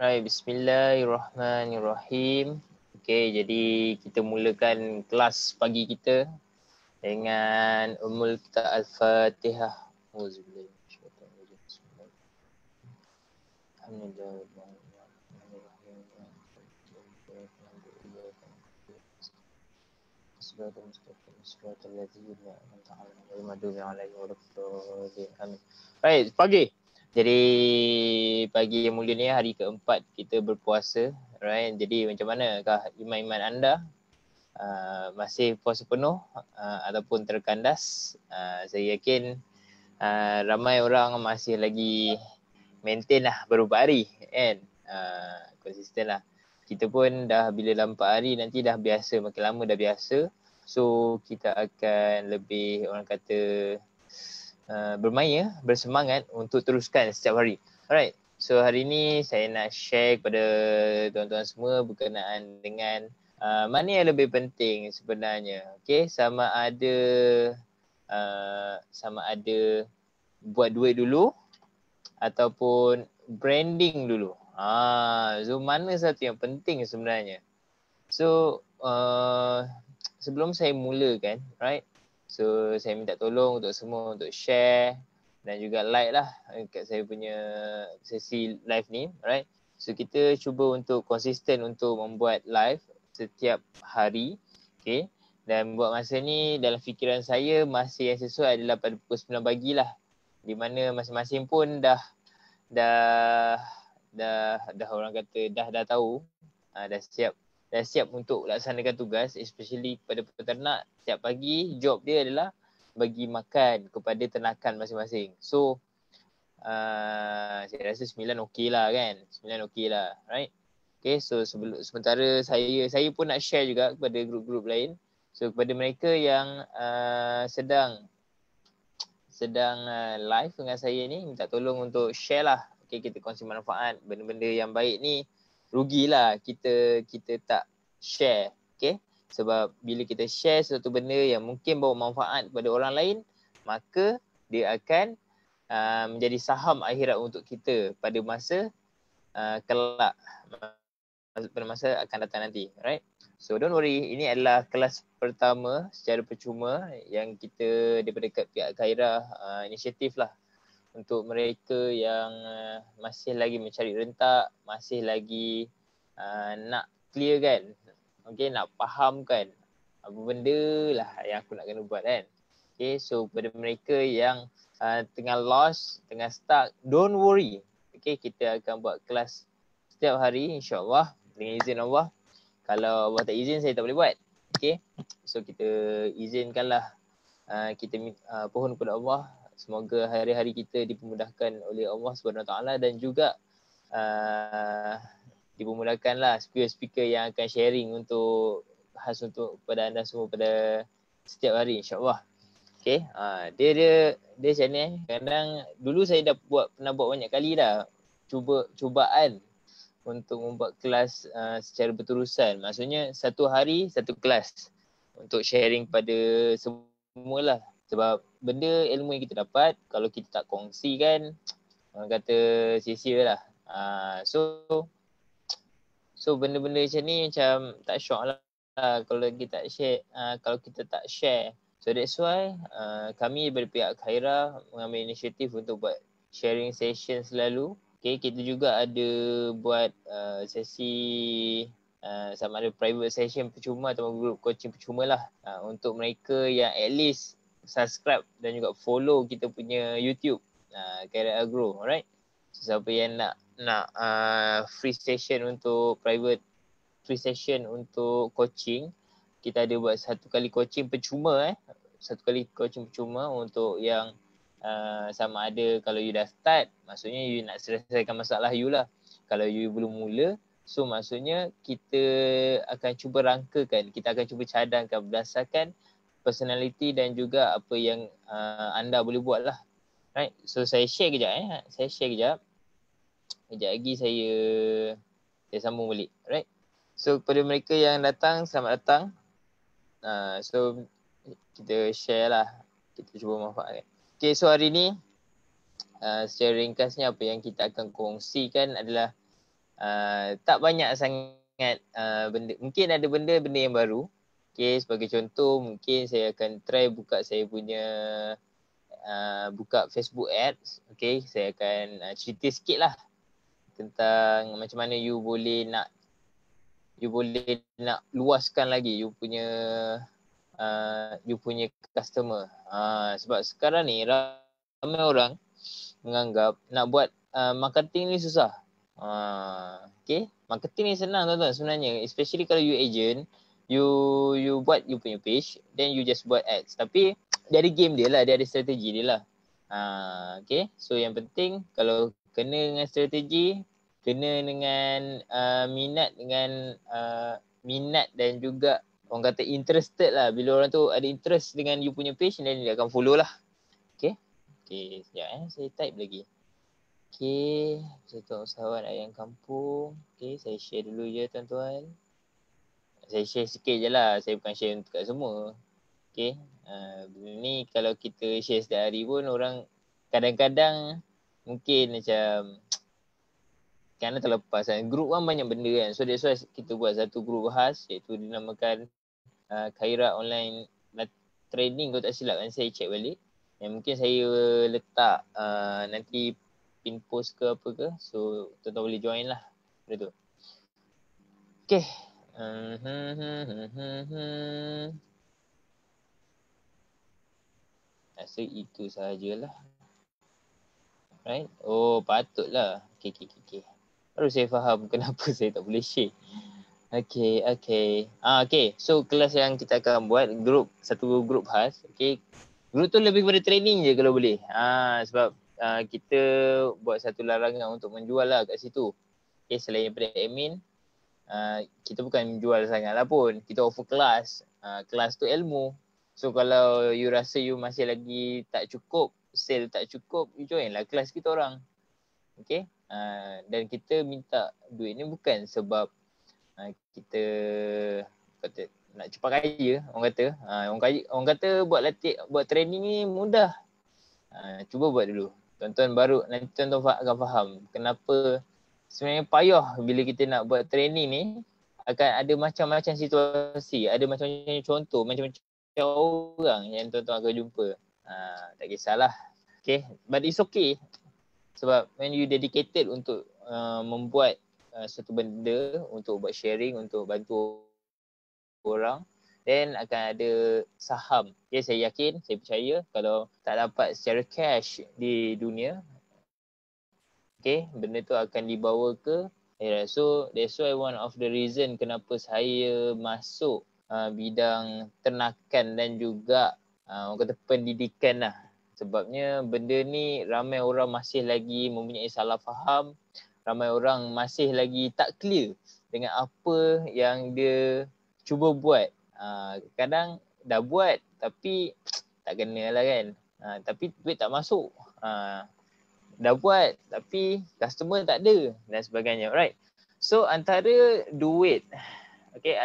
Right, bismillahirrahmanirrahim. Okay, jadi kita mulakan kelas pagi kita dengan Ummul Kitab Al-Fatihah. Auzubillahi minasyaitanir rajim. Baik, pagi. Jadi pagi yang mulia ni hari keempat kita berpuasa, right? Jadi macam manakah iman-iman anda? Masih puasa penuh ataupun terkandas? Saya yakin ramai orang masih lagi maintain lah beberapa hari kan, konsisten lah. Kita pun dah bila dah 4 hari nanti dah biasa, makin lama dah biasa. So kita akan lebih orang kata bermaya, bersemangat untuk teruskan setiap hari. Alright, so hari ni saya nak share kepada tuan-tuan semua berkenaan dengan mana yang lebih penting sebenarnya. Okay, sama ada buat duit dulu ataupun branding dulu. So mana satu yang penting sebenarnya? So sebelum saya mulakan, right? So saya minta tolong untuk semua untuk share dan juga like lah kat saya punya sesi live ni, right? So kita cuba untuk konsisten untuk membuat live setiap hari, okay? Dan buat masa ni dalam fikiran saya masih yang sesuai adalah pada pukul 9 pagi lah, di mana masing-masing pun dah orang kata dah tahu, dah siap untuk laksanakan tugas, especially kepada peternak. Setiap pagi job dia adalah bagi makan kepada ternakan masing-masing. So saya rasa 9 okey lah kan, 9 okey lah, right? Okay, so sementara saya pun nak share juga kepada grup-grup lain. So kepada mereka yang sedang live dengan saya ni, minta tolong untuk share lah. Okay, kita kongsi manfaat. Benda-benda yang baik ni rugilah kita tak share. Okay, sebab bila kita share sesuatu benda yang mungkin bawa manfaat kepada orang lain, maka dia akan menjadi saham akhirat untuk kita pada masa kelak, pada masa akan datang nanti, right? So don't worry, ini adalah kelas pertama secara percuma yang kita daripada pihak Khairah inisiatif lah untuk mereka yang masih lagi mencari rentak, masih lagi nak clear kan, okay, nak faham kan apa benda lah yang aku nak kena buat kan. Okay, so kepada mereka yang tengah lost, tengah stuck, don't worry. Okay, kita akan buat kelas setiap hari insyaAllah dengan izin Allah. Kalau Allah tak izin, saya tak boleh buat. Okay, so kita izinkanlah, kita pohon kepada Allah semoga hari-hari kita dipermudahkan oleh Allah SWT dan juga dipermudahkanlah speaker-speaker yang akan sharing untuk khas untuk kepada anda semua pada setiap hari insyaAllah. Okay, dia macam ni. Kadang dulu saya dah pernah buat banyak kali dah cubaan untuk membuat kelas secara berterusan. Maksudnya satu hari satu kelas untuk sharing pada semualah. Sebab benda ilmu yang kita dapat kalau kita tak kongsi kan, orang kata sia-sia lah. So benda-benda macam ni macam tak syok lah kalau kita tak share. Kalau kita tak share. So that's why kami daripada pihak Khairah mengambil inisiatif untuk buat sharing session selalu. Okay, kita juga ada buat sesi sama ada private session percuma atau group coaching percuma lah untuk mereka yang at least subscribe dan juga follow kita punya YouTube Khairah Agro, alright? So, siapa yang nak free session untuk free session untuk coaching, kita ada buat satu kali coaching percuma untuk yang sama ada kalau you dah start, maksudnya you nak selesaikan masalah you lah. Kalau you belum mula, so maksudnya kita akan cuba rangkakan, kita akan cuba cadangkan berdasarkan personality dan juga apa yang anda boleh buat lah, right? So saya share kejap kejap lagi saya sambung balik, right? So kepada mereka yang datang, selamat datang. So kita share lah, kita cuba manfaatkan. Okay, so hari ni secara ringkasnya apa yang kita akan kongsikan adalah tak banyak sangat benda. Mungkin ada benda-benda yang baru. Okay, sebagai contoh mungkin saya akan try buka saya punya buka Facebook Ads. Okay, saya akan cerita sikit lah tentang macam mana you boleh nak luaskan lagi you punya customer. Sebab sekarang ni ramai orang menganggap nak buat marketing ni susah. Okay, marketing ni senang tuan-tuan sebenarnya, especially kalau you agent, you buat you punya page, then you just buat ads. Tapi dia ada game dia lah, dia ada strategi dia lah. Okay, so yang penting kalau kena dengan strategi, kena dengan minat dan juga orang kata interested lah. Bila orang tu ada interest dengan you punya page, then dia akan follow lah. Okay, sekejap saya type lagi. Okay, Persatuan Usahawan Ayam Kampung. Okay, saya share dulu je tuan-tuan. Saya share sikit je lah, saya bukan share untuk kat semua. Okay, ni kalau kita share setiap hari pun orang kadang-kadang mungkin macam kerana terlepas kan. Group kan banyak benda kan. So that's why kita buat satu group khas iaitu dinamakan Khaira Online Training kalau tak silap kan, saya check balik. Yang mungkin saya letak nanti pin post ke apa ke. So tuan-tuan boleh join lah benda tu. Okay. Rasa itu sahajalah. Right? Oh patutlah. Okay. Baru saya faham kenapa saya tak boleh share. Okay. Okay. So kelas yang kita akan buat satu grup khas. Okay. Grup tu lebih kepada training je kalau boleh. Sebab kita buat satu larangan untuk menjual lah kat situ. Okay, selain daripada admin, kita bukan menjual sangat lah pun. Kita offer kelas. Kelas tu ilmu. So kalau you rasa you masih lagi tak cukup, sale tak cukup, you join lah kelas kita orang. Okay. Dan kita minta duit ni bukan sebab kita kata nak cepat kaya, orang kata buat training ni mudah. Cuba buat dulu. Tuan-tuan baru nanti tuan-tuan akan faham kenapa sebenarnya payah bila kita nak buat training ni. Akan ada macam-macam situasi, ada macam-macam contoh, macam-macam orang yang tuan-tuan akan jumpa. Tak kisahlah. Okay, but it's okay. Sebab when you dedicated untuk membuat satu benda, untuk buat sharing, untuk bantu orang, then akan ada saham. Okay, saya yakin, saya percaya kalau tak dapat secara cash di dunia, okay, benda tu akan dibawa ke akhirat. So that's why one of the reason kenapa saya masuk bidang ternakan dan juga orang kata pendidikan lah. Sebabnya benda ni ramai orang masih lagi mempunyai salah faham, ramai orang masih lagi tak clear dengan apa yang dia cuba buat. Kadang dah buat tapi tak kena lah kan. Tapi duit tak masuk. Dah buat tapi customer tak ada dan sebagainya. Right. So antara duit, okay,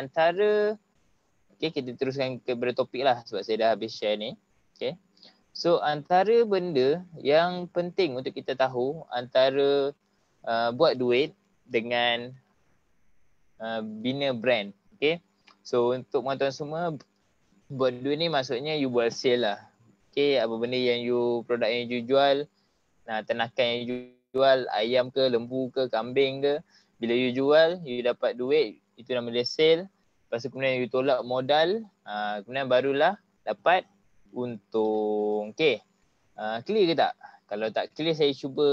kita teruskan ke topik lah sebab saya dah habis share ni. Okay. So antara benda yang penting untuk kita tahu antara buat duit dengan bina brand. Okay. So untuk tuan-tuan semua, buat duit ni maksudnya you buat sale lah. Okay, apa benda yang produk yang you jual, ternakan yang you jual, ayam ke, lembu ke, kambing ke. Bila you jual, you dapat duit, itu nama dia sale. Lepas tu kemudian you tolak modal, kemudian barulah dapat untung. Okay, clear ke tak? Kalau tak clear, saya cuba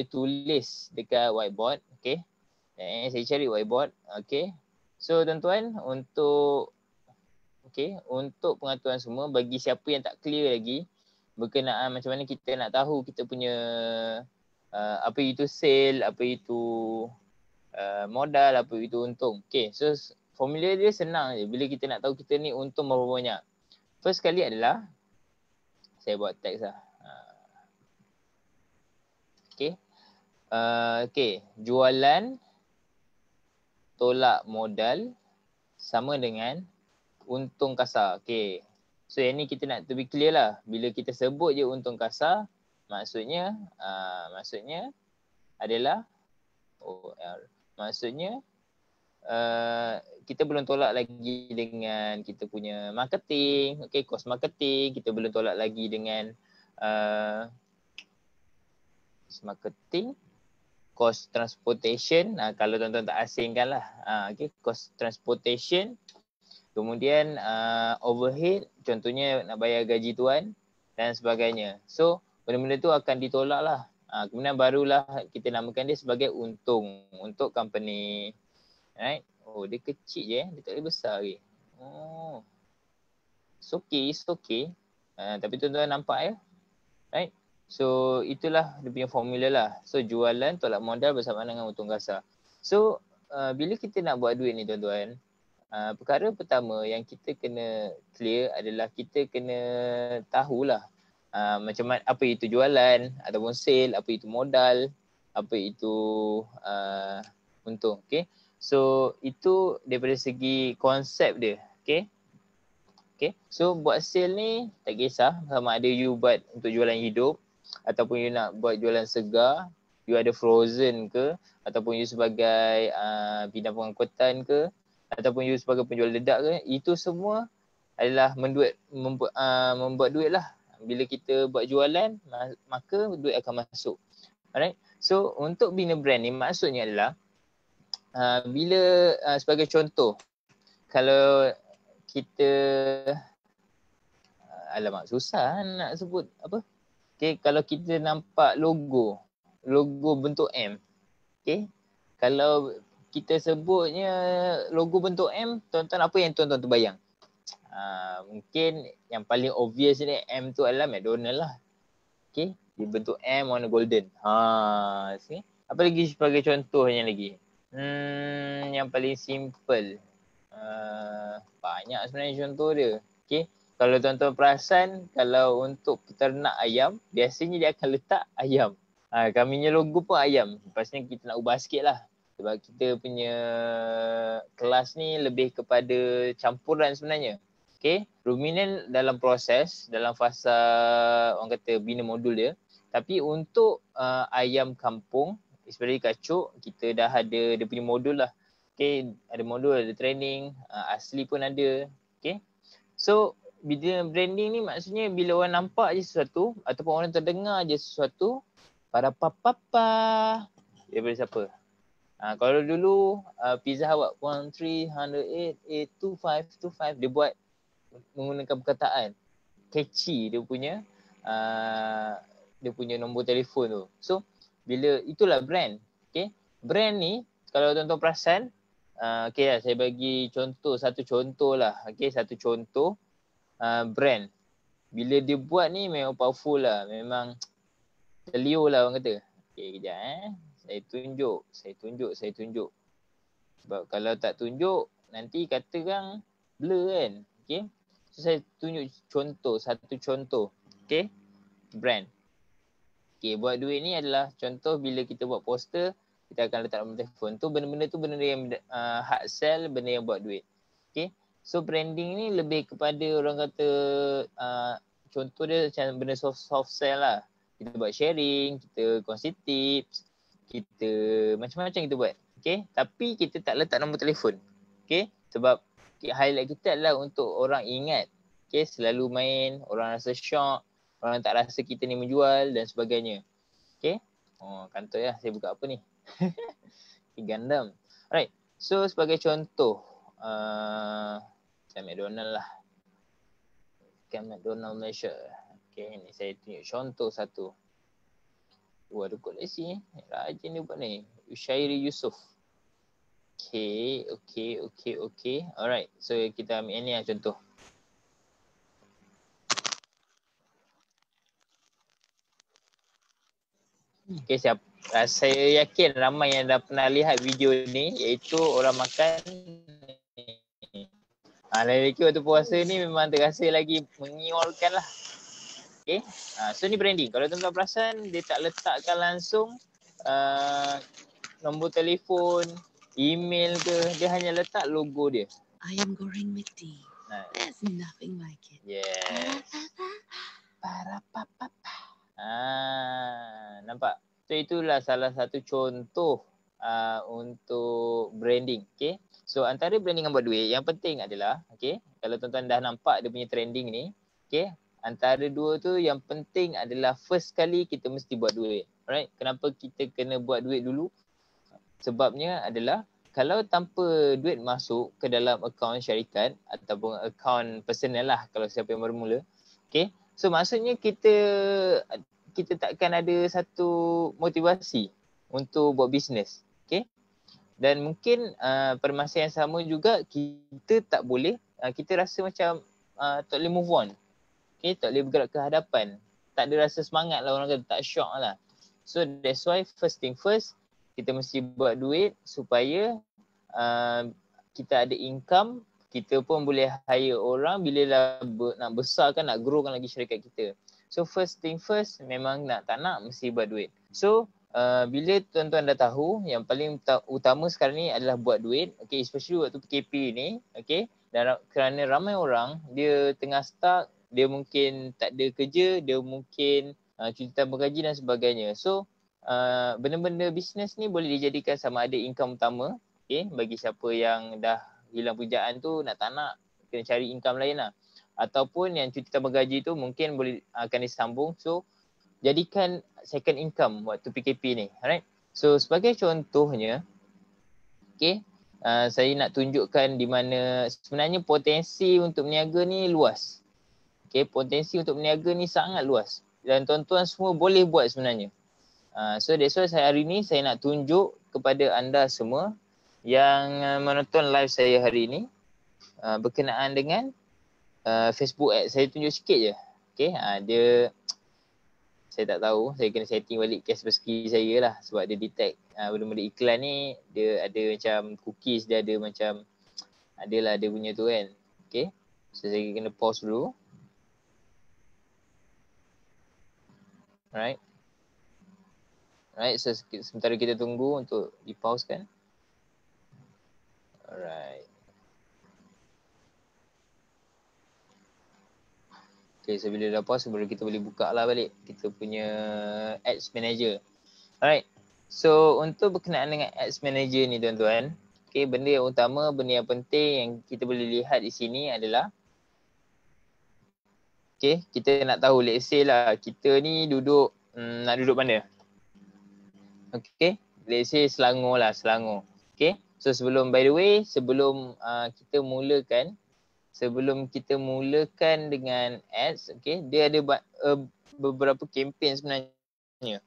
tulis dekat whiteboard. Okay, saya cari whiteboard. Okay, so tuan-tuan, untuk pengetahuan semua, bagi siapa yang tak clear lagi berkenaan macam mana kita nak tahu kita punya apa itu sale, apa itu modal, apa itu untung. Okay, so formula dia senang je bila kita nak tahu kita ni untung berapa banyak. First kali adalah, saya buat teks lah. Okay, jualan tolak modal sama dengan untung kasar. Okay, so yang ni kita nak to be clear lah. Bila kita sebut je untung kasar, maksudnya adalah Maksudnya kita belum tolak lagi dengan kita punya marketing, okay, cost marketing. Kita belum tolak lagi dengan marketing, cost transportation. Kalau tuan-tuan tak asingkan lah, okay, cost transportation. Kemudian overhead, contohnya nak bayar gaji tuan dan sebagainya. So benda-benda tu akan ditolak lah. Kemudian barulah kita namakan dia sebagai untung untuk company. Right? Oh, dia kecil je, dia tak boleh besar lagi. Oh, it's okay. Tapi tuan-tuan nampak ya? Right? So itulah dia punya formula lah. So jualan tolak modal bersama dengan untung kasar. So bila kita nak buat duit ni tuan-tuan, perkara pertama yang kita kena clear adalah kita kena tahulah macam mana, apa itu jualan ataupun sale, apa itu modal, apa itu untung. Okay. So itu daripada segi konsep dia. Okay. Okay. So buat sale ni tak kisah sama ada you buat untuk jualan hidup ataupun you nak buat jualan segar, you ada frozen ke, ataupun you sebagai bidang pengangkutan ke, ataupun you sebagai penjual dedak ke, itu semua adalah membuat duit lah. Bila kita buat jualan, maka duit akan masuk. Alright. So untuk bina brand ni maksudnya adalah bila sebagai contoh, kalau kita alamak susah nak sebut apa. Okay, kalau kita nampak logo bentuk M. Okay, kalau kita sebutnya logo bentuk M, tuan-tuan apa yang tuan-tuan terbayang? Mungkin yang paling obvious ni M tu adalah McDonald lah. Okay, dia bentuk M warna golden. See? Apa lagi sebagai contohnya lagi? Yang paling simple. Banyak sebenarnya contoh dia. Okay, kalau tuan-tuan perasan, kalau untuk peternak ayam, biasanya dia akan letak ayam. Kaminya logo pun ayam. Lepas ni kita nak ubah sikit lah. Sebab kita punya kelas ni lebih kepada campuran sebenarnya. Okay, ruminant dalam proses, dalam fasa orang kata bina modul dia. Tapi untuk ayam kampung, especially kacuk, kita dah ada dia punya modul lah. Okay, ada modul, ada training, asli pun ada. Okay, so bila branding ni maksudnya bila orang nampak je sesuatu ataupun orang terdengar je sesuatu, para papa daripada siapa? Kalau dulu Pizza Hut 1308-82525 dia buat menggunakan perkataan catchy dia punya nombor telefon tu. So bila itulah brand. Okay, brand ni kalau tuan-tuan perasan, okay lah, saya bagi satu contoh lah. Okay, satu contoh brand. Bila dia buat ni memang powerful lah. Memang terliur lah orang kata. Okay, kejap Saya tunjuk. Sebab kalau tak tunjuk, nanti kata kan blur kan. Okay. So saya tunjuk satu contoh. Okay. Brand. Okay, buat duit ni adalah contoh bila kita buat poster, kita akan letak nombor telefon. Tu benda-benda tu benda yang hard sell, benda yang buat duit. Okay. So branding ni lebih kepada orang kata contoh dia macam benda soft sell lah. Kita buat sharing, kita kongsi tips, kita macam-macam kita buat. Okay. Tapi kita tak letak nombor telefon. Okay. Sebab highlight kita adalah untuk orang ingat. Okay. Selalu main, orang rasa shock, orang tak rasa kita ni menjual dan sebagainya. Okay. Kantor ya. Saya buka apa ni? Gundam. Alright. So sebagai contoh. McDonald lah. McDonald Malaysia. Okay, ni saya tunjuk contoh satu. Ada koleksi ni. Rajin dia buat ni. Ushairi Yusof. Okay. Alright. So kita ambil ni lah contoh. Okay, saya yakin ramai yang dah pernah lihat video ni, iaitu orang makan. Lelaki waktu puasa ni memang terasa lagi mengiolkan lah. Okay. So ni branding. Kalau tuan-tuan perasan, dia tak letakkan langsung nombor telefon, email ke. Dia hanya letak logo dia. Ayam goreng McD. There's nothing like it. Yes. Nampak? So itulah salah satu contoh untuk branding. Okay. So antara branding dengan buat duit, yang penting adalah, okay, kalau tuan-tuan dah nampak dia punya trending ni, okay, antara dua tu yang penting adalah first kali kita mesti buat duit. Alright, kenapa kita kena buat duit dulu? Sebabnya adalah kalau tanpa duit masuk ke dalam akaun syarikat ataupun akaun personal lah kalau siapa yang baru mula, okay, so maksudnya kita takkan ada satu motivasi untuk buat bisnes. Okay. Dan mungkin permasalahan yang sama juga, kita tak boleh, kita rasa macam tak boleh move on. Okay, tak boleh bergerak ke hadapan. Tak ada rasa semangat lah, orang kata tak shock lah. So that's why first thing first, kita mesti buat duit supaya kita ada income, kita pun boleh hire orang bila dah nak besarkan, nak growkan lagi syarikat kita. So first thing first, memang tak nak mesti buat duit. So bila tuan-tuan dah tahu yang paling utama sekarang ni adalah buat duit, okay, especially waktu PKP ni, okay, dan kerana ramai orang dia tengah stuck, dia mungkin tak ada kerja, dia mungkin cuti tambah gaji dan sebagainya. So benda-benda bisnes ni boleh dijadikan sama ada income utama, okay, bagi siapa yang dah hilang pekerjaan tu, nak tak nak kena cari income lain lah. Ataupun yang cuti tambah gaji tu mungkin boleh akan disambung. So jadikan second income waktu PKP ni. Alright. So sebagai contohnya, okay, saya nak tunjukkan di mana sebenarnya potensi untuk berniaga ni luas. Okay, potensi untuk berniaga ni sangat luas. Dan tuan-tuan semua boleh buat sebenarnya. So that's why hari ni saya nak tunjuk kepada anda semua yang menonton live saya hari ini berkenaan dengan Facebook Ads. Saya tunjuk sikit je. Okay, dia saya tak tahu, saya kena setting balik Kaspersky saya lah sebab dia detect benda-benda iklan ni dia ada macam cookies, dia ada macam adalah dia punya tu kan. Okay, so saya kena pause dulu. Alright. Alright, so sementara kita tunggu untuk di-pause kan. Alright. Okay, so bila dah pause, baru kita boleh buka lah balik kita punya Ads Manager. Alright, so untuk berkenaan dengan Ads Manager ni tuan-tuan, okay, benda yang utama, benda yang penting yang kita boleh lihat di sini adalah, okay, kita nak tahu, let's say lah, kita ni duduk, nak duduk mana? Okay, let's say Selangor lah, Selangor. Okay, so sebelum, by the way, sebelum kita mulakan dengan ads, okay, dia ada beberapa kempen sebenarnya.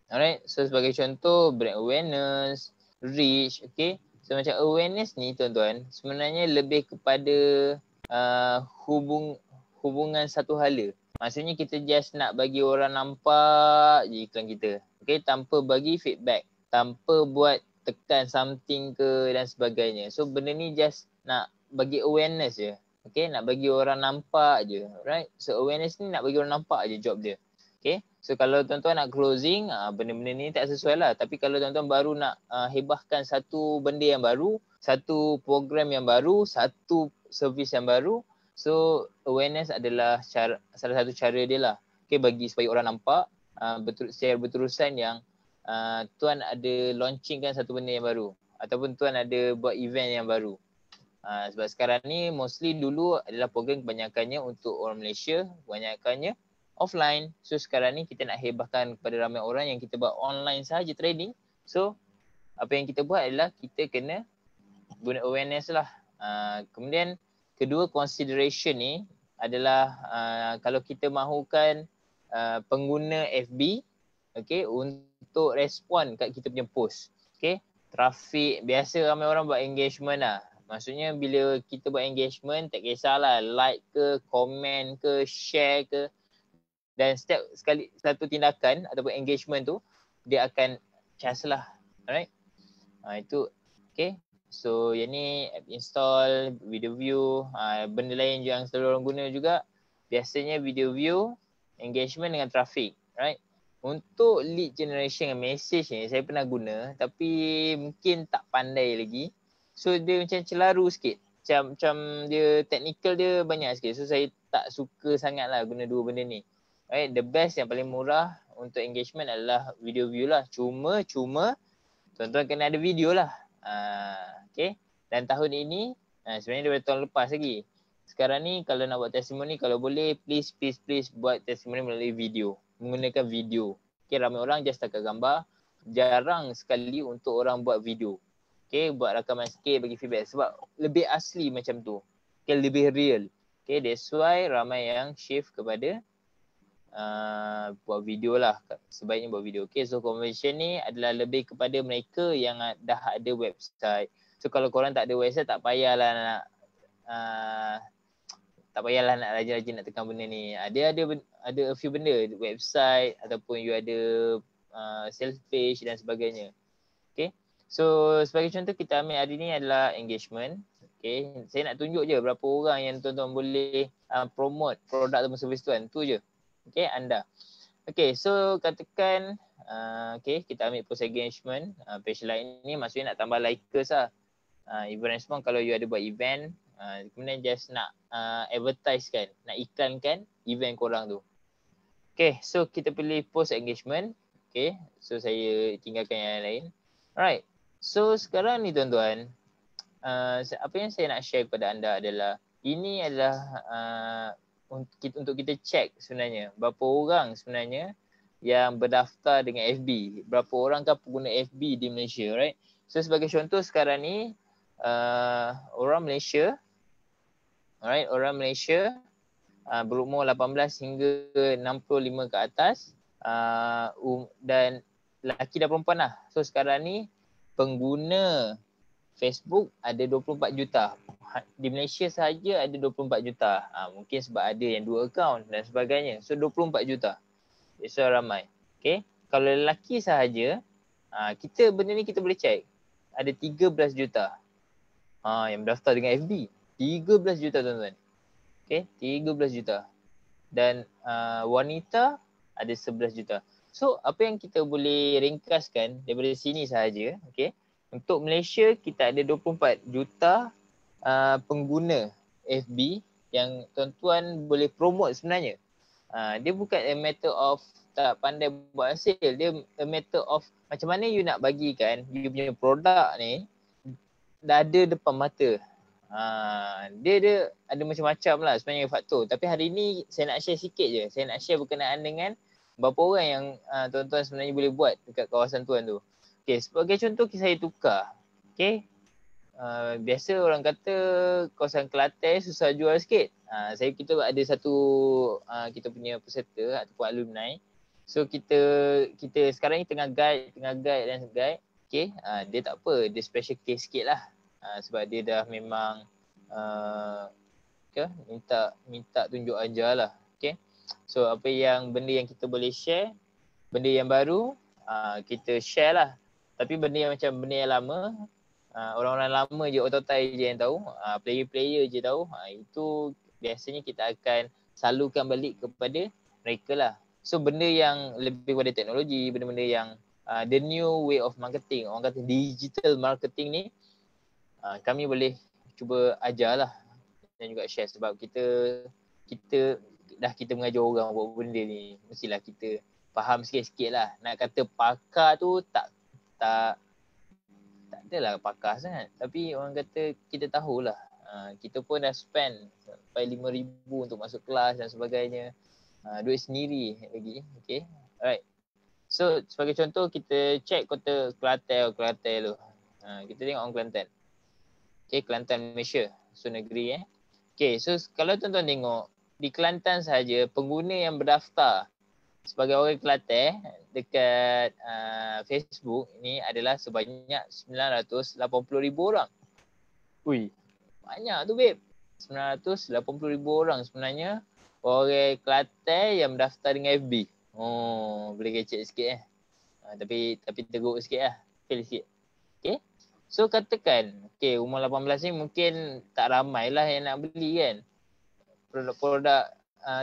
Alright, so sebagai contoh, brand awareness, reach, okay. So macam awareness ni tuan-tuan, sebenarnya lebih kepada hubungan satu hala. Maksudnya kita just nak bagi orang nampak je iklan kita. Okay, tanpa bagi feedback, tanpa buat tekan something ke dan sebagainya. So benda ni just nak bagi awareness je. Okay, nak bagi orang nampak je. Right, so awareness ni nak bagi orang nampak je job dia. Okay, so kalau tuan-tuan nak closing, benda-benda ni tak sesuai lah. Tapi kalau tuan-tuan baru nak hebahkan satu benda yang baru, satu program yang baru, satu servis yang baru, so awareness adalah salah satu cara dia lah. Okay, bagi supaya orang nampak secara berterusan yang tuan ada launchingkan satu benda yang baru ataupun tuan ada buat event yang baru. Sebab sekarang ni mostly dulu adalah program kebanyakannya untuk orang Malaysia, kebanyakannya offline. So sekarang ni kita nak hebahkan kepada ramai orang yang kita buat online sahaja trading. So apa yang kita buat adalah kita kena guna awareness lah. Kemudian kedua consideration ni adalah kalau kita mahukan pengguna FB, okay, untuk respon kat kita punya post. Okay, traffic, biasa ramai orang buat engagement lah. Maksudnya bila kita buat engagement, tak kisahlah like ke, komen ke, share ke, dan setiap sekali satu tindakan ataupun engagement tu dia akan charge lah. Alright, itu okay. So yang ni app install, video view, benda lain yang selalu orang guna juga. Biasanya video view, engagement dengan traffic, right? Untuk lead generation dengan message ni saya pernah guna tapi mungkin tak pandai lagi. So dia macam celaru sikit. Macam dia technical dia banyak sikit. So saya tak suka sangat lah guna dua benda ni. Right, the best yang paling murah untuk engagement adalah video view lah. Cuma tuan-tuan kena ada video lah. Okay. Dan tahun ini, sebenarnya daripada tahun lepas lagi. Sekarang ni kalau nak buat testimoni, kalau boleh please buat testimoni melalui video. Menggunakan video. Okay, ramai orang just takat gambar. Jarang sekali untuk orang buat video. Okay, buat rakaman sikit bagi feedback. Sebab lebih asli macam tu. Okay, lebih real. Okay, that's why ramai yang shift kepada buat video lah. Sebaiknya buat video. Okay, so conversion ni adalah lebih kepada mereka yang dah ada website. So kalau korang tak ada website, tak payahlah nak rajin-rajin nak tekan benda ni. Dia ada a few benda, website ataupun you ada sales page dan sebagainya. Okay. So sebagai contoh kita ambil hari ni adalah engagement. Okay. Saya nak tunjuk je berapa orang yang tuan-tuan boleh promote produk atau servis tuan. Tu je. Okay, anda. Okay, so katakan okay, kita ambil post engagement. Page like ni maksudnya nak tambah likers lah. Event response kalau you ada buat event, kemudian just nak advertise kan, nak iklankan event korang tu. Okay, so kita pilih post engagement. Okay, so saya tinggalkan yang lain. Alright, so sekarang ni tuan-tuan, apa yang saya nak share kepada anda adalah, ini adalah untuk kita check sebenarnya berapa orang sebenarnya yang berdaftar dengan FB. Berapa orang kan pengguna FB di Malaysia, right? So sebagai contoh sekarang ni, orang Malaysia, alright, orang Malaysia berumur 18 hingga 65 ke atas, dan lelaki dan perempuan lah. So sekarang ni pengguna Facebook ada 24 juta. Di Malaysia sahaja ada 24 juta. Mungkin sebab ada yang 2 akaun dan sebagainya. So 24 juta. Itu ramai. Okay. Kalau lelaki sahaja, benda ni kita boleh check. Ada 13 juta. Yang berdaftar dengan FB. 13 juta tuan-tuan. Okay. 13 juta. Dan wanita ada 11 juta. So apa yang kita boleh ringkaskan daripada sini sahaja. Okay. Untuk Malaysia kita ada 24 juta pengguna FB yang tuan-tuan boleh promote sebenarnya. Dia bukan a matter of tak pandai buat hasil. Dia a matter of macam mana you nak bagikan you punya produk ni dah ada depan mata. Dia ada macam-macam lah sebenarnya faktor. Tapi hari ni saya nak share sikit je. Saya nak share berkenaan dengan berapa orang yang tuan-tuan sebenarnya boleh buat dekat kawasan tuan tu. Okay, sebagai contoh saya tukar. Okay. Biasa orang kata kawasan Kelantan susah jual sikit. Kita ada satu kita punya peserta ataupun alumni. So kita sekarang ni tengah guide dan guide. Okay. Dia tak apa, dia special case sikit lah. Sebab dia dah memang minta tunjuk ajar lah. Okay. So benda yang kita boleh share, benda yang baru kita share lah. Tapi benda yang lama, orang-orang lama je, ototai je yang tahu, player-player je tahu, itu biasanya kita akan salurkan balik kepada mereka lah. So benda yang lebih kepada teknologi, benda-benda yang the new way of marketing, orang kata digital marketing ni, kami boleh cuba ajar lah dan juga share. Sebab kita mengajar orang buat benda ni, mestilah kita faham sikit-sikit lah. Nak kata pakar tu tak adalah pakar sangat. Tapi orang kata kita tahulah. Kita pun dah spend sampai 5,000 untuk masuk kelas dan sebagainya. Duit sendiri lagi. Okay. Alright. So sebagai contoh kita check kota Kelantan tu. Kita tengok orang Kelantan. Okay, Kelantan Malaysia. So negeri Okay, so kalau tuan-tuan tengok di Kelantan sahaja pengguna yang berdaftar sebagai orang Kelantan dekat Facebook ni adalah sebanyak 980,000 orang. Ui, banyak tu babe. 980,000 orang sebenarnya orang Kelantan yang mendaftar dengan FB. Boleh kecek sikit tapi teruk sikit lah. Fail sikit. Okay. So katakan, umur 18 ni mungkin tak ramai lah yang nak beli kan. Produk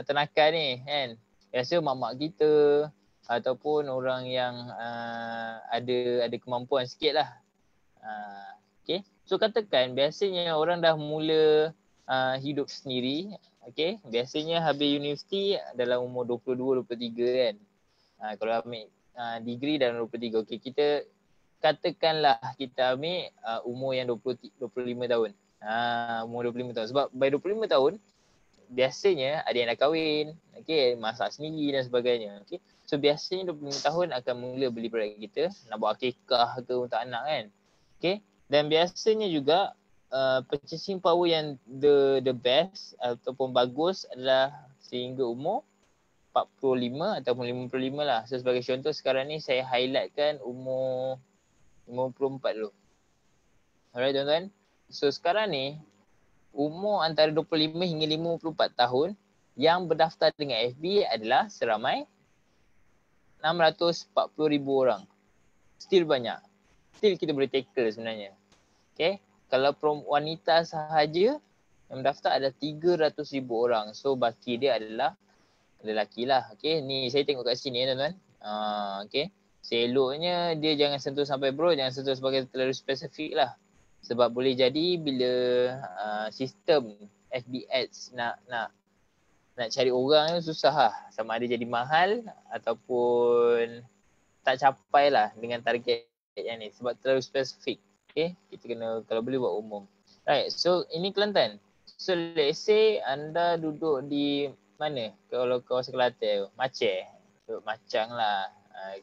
ternakan ni kan. Biasa mak-mak kita ataupun orang yang ada kemampuan sikit lah. Okay. So katakan biasanya orang dah mula hidup sendiri. Okay. Biasanya habis universiti dalam umur 22-23 kan. Kalau ambil degree dalam 23. Okay, kita katakanlah kita ambil umur yang 25 tahun. Umur 25 tahun. Sebab by 25 tahun, biasanya ada yang dah kahwin, okay, masak sendiri dan sebagainya. Okay. So biasanya 25 tahun akan mula beli produk kita, nak buat akikah ke untuk anak kan. Okay. Dan biasanya juga purchasing power yang the best ataupun bagus adalah sehingga umur 45 ataupun 55 lah. So sebagai contoh sekarang ni saya highlightkan umur 54 dulu. Alright tuan-tuan. So sekarang ni umur antara 25 hingga 54 tahun yang berdaftar dengan FB adalah seramai 640,000 orang. Still banyak. Still kita boleh tackle sebenarnya. Okay. Kalau wanita sahaja yang mendaftar ada 300,000 orang. So baki dia adalah lelaki lah. Okay. Ni saya tengok kat sini tuan-tuan. Okay. Seloknya dia jangan sentuh sampai bro. Jangan sentuh sebagai terlalu spesifik lah. Sebab boleh jadi bila sistem FB Ads nak cari orang tu susah lah. Sama ada jadi mahal ataupun tak capai lah dengan target yang ni. Sebab terlalu spesifik. Okay, kita kena kalau boleh buat umum. Right, so ini Kelantan. So let's say anda duduk di mana? Kalau kawasan Kelantan, Aceh. Duduk Macang lah.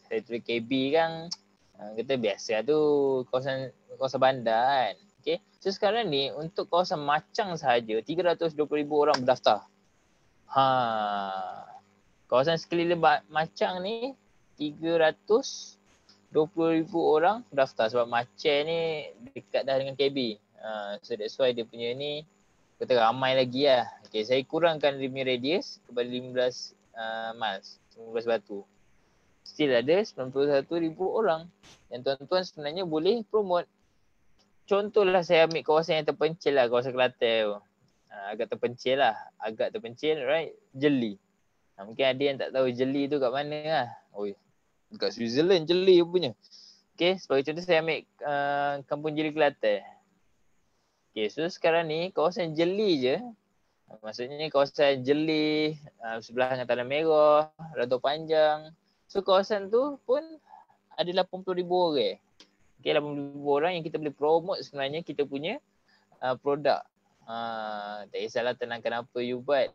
Saya tulis KB kan. Kita biasa tu kawasan bandar kan. Okay. So sekarang ni untuk kawasan Macang sahaja 320,000 orang berdaftar. Kawasan sekeliling Macang ni 320,000 orang berdaftar sebab Macang ni dekat dah dengan KB. So that's why dia punya ni kata ramai lagi lah. Okay, saya kurangkan dia punya radius kepada 15 miles, 15 batu. Still ada 91,000 orang yang tuan-tuan sebenarnya boleh promote. Contohlah saya ambil kawasan yang terpencil lah, kawasan Kelantan tu. Agak terpencil, right? Jeli. Mungkin ada yang tak tahu Jeli tu kat mana lah. Dekat Switzerland Jeli punya. Okay, sebagai contoh saya ambil kampung Jeli Kelantan. Okay, so sekarang ni kawasan Jeli je. Maksudnya kawasan Jeli, sebelah dengan Tanah Merah, Rantau Panjang. So kawasan tu pun ada 80,000 orang. Okay, 80,000 orang yang kita boleh promote sebenarnya kita punya produk. Tak kisahlah tenangkan apa you buat.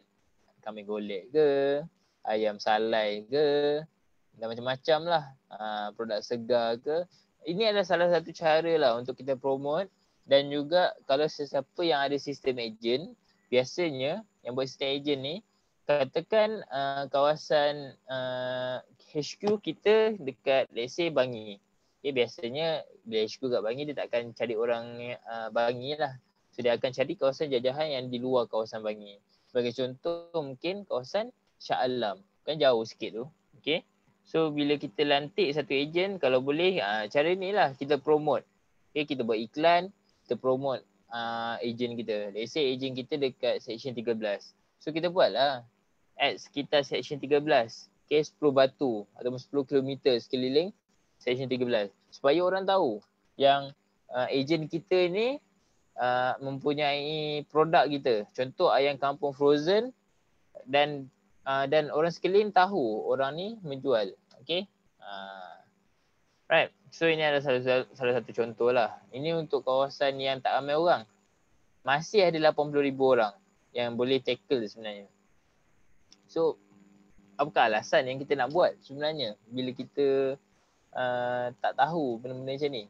Kambing golek ke, ayam salai ke, dan macam-macam lah. Produk segar ke. Ini adalah salah satu cara lah untuk kita promote. Dan juga kalau sesiapa yang ada sistem ejen, biasanya yang buat sistem ejen ni, katakan kawasan HQ kita dekat let's say Bangi. Okay, biasanya bila HQ kat Bangi dia takkan cari orang Bangi lah. So dia akan cari kawasan jajahan yang di luar kawasan Bangi. Sebagai contoh mungkin kawasan Shah Alam. Kan jauh sikit tu. Okay. So bila kita lantik satu ejen, kalau boleh cara ni lah kita promote. Okay, kita buat iklan, kita promote ejen kita. Let's say ejen kita dekat section 13. So kita buat lah ads sekitar section 13. Okay, 10 batu ataupun 10 km sekeliling section 13. Supaya orang tahu yang ejen kita ni mempunyai produk kita. Contoh ayam kampung frozen dan orang sekeliling tahu orang ni menjual. Okay. Right. So ini adalah salah satu contoh lah. Ini untuk kawasan yang tak ramai orang. Masih ada 80,000 orang yang boleh tackle sebenarnya. So apakah alasan yang kita nak buat sebenarnya bila kita tak tahu benda-benda macam ni?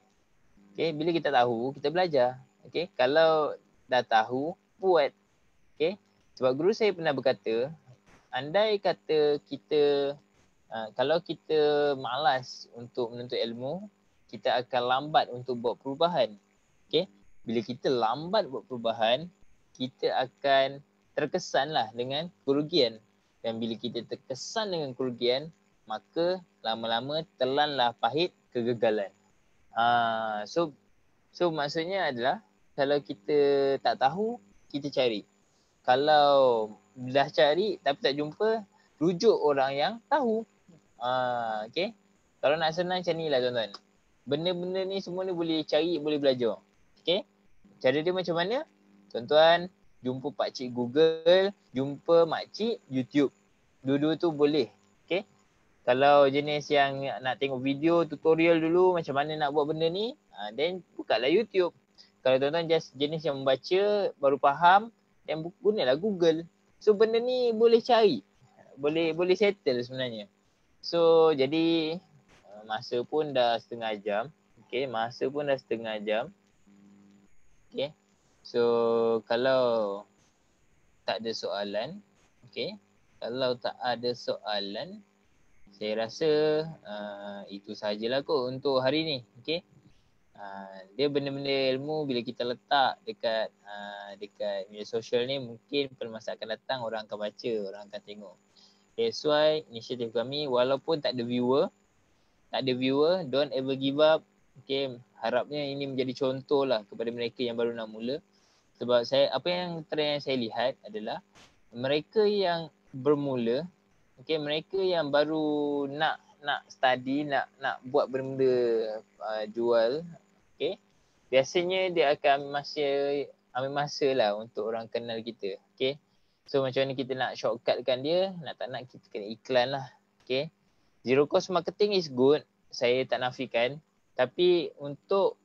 Okay, bila kita tahu, kita belajar. Okay, kalau dah tahu, buat. Okay, sebab guru saya pernah berkata, andai kata kita, kalau kita malas untuk menuntut ilmu, kita akan lambat untuk buat perubahan. Okay, bila kita lambat buat perubahan, kita akan terkesanlah dengan kerugian. Dan bila kita terkesan dengan kerugian, maka lama-lama telanlah pahit kegagalan. So maksudnya adalah kalau kita tak tahu, kita cari. Kalau dah cari tapi tak jumpa, rujuk orang yang tahu. Okay. Kalau nak senang macam ni lah tuan-tuan. Benda-benda ni semua ni boleh cari, boleh belajar. Okay. Cara dia macam mana? Tuan-tuan jumpa pakcik Google, jumpa makcik YouTube. Dua-dua tu boleh. Okay. Kalau jenis yang nak tengok video tutorial dulu macam mana nak buat benda ni, then bukalah YouTube. Kalau tuan-tuan just jenis yang membaca baru faham, then gunalah Google. So benda ni boleh cari. Boleh settle sebenarnya. So jadi masa pun dah setengah jam. Okay, masa pun dah setengah jam. Okay. So kalau tak ada soalan, okay. Kalau tak ada soalan, saya rasa itu sahajalah kot untuk hari ni. Okay. Dia benda-benda ilmu bila kita letak dekat media sosial ni, mungkin pada masa akan datang orang akan baca, orang akan tengok. That's why inisiatif kami walaupun tak ada viewer, don't ever give up. Okay, harapnya ini menjadi contoh lah kepada mereka yang baru nak mula. Sebab apa yang trend yang saya lihat adalah mereka yang bermula, okay, mereka yang baru nak study, nak buat benda jual, okay, biasanya dia akan ambil masa lah untuk orang kenal kita, okay. So macam mana kita nak shortcutkan dia, nak tak nak kita kena iklan lah, okay. Zero cost marketing is good, saya tak nafikan, tapi untuk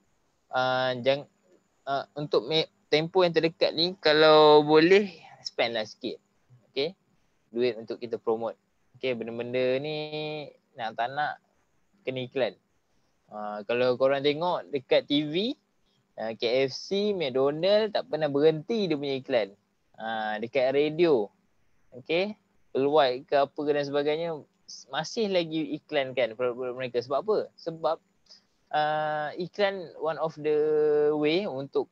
untuk tempoh yang terdekat ni, kalau boleh spend lah sikit, okay, duit untuk kita promote. Okay, benda-benda ni nak tak nak kena iklan. Kalau korang tengok dekat TV, KFC, McDonald tak pernah berhenti dia punya iklan. Dekat radio, okay, Worldwide ke apa ke dan sebagainya, masih lagi iklan kan produk-produk mereka. Sebab apa? Sebab iklan one of the way untuk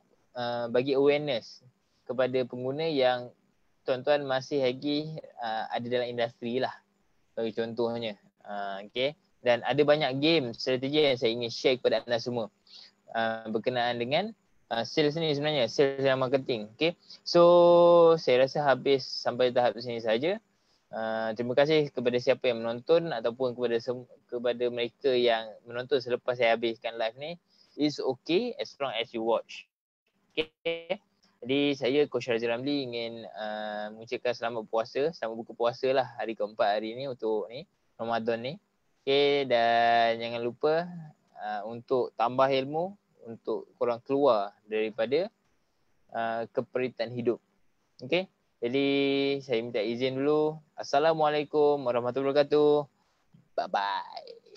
bagi awareness kepada pengguna yang tuan-tuan masih lagi ada dalam industri lah, bagi contohnya. Okay. Dan ada banyak game strategi yang saya ingin share kepada anda semua berkenaan dengan sales ni sebenarnya, sales dan marketing. Okay. So saya rasa habis sampai tahap sini saja. Terima kasih kepada siapa yang menonton ataupun kepada mereka yang menonton selepas saya habiskan live ni. It's okay as long as you watch. Okay. Jadi saya Coach Razir Ramli ingin mengucapkan selamat puasa, selamat buka puasa lah hari keempat hari ni untuk ni Ramadan ni. Okay, dan jangan lupa untuk tambah ilmu untuk korang keluar daripada keperitan hidup. Okay, jadi saya minta izin dulu. Assalamualaikum warahmatullahi wabarakatuh. Bye bye.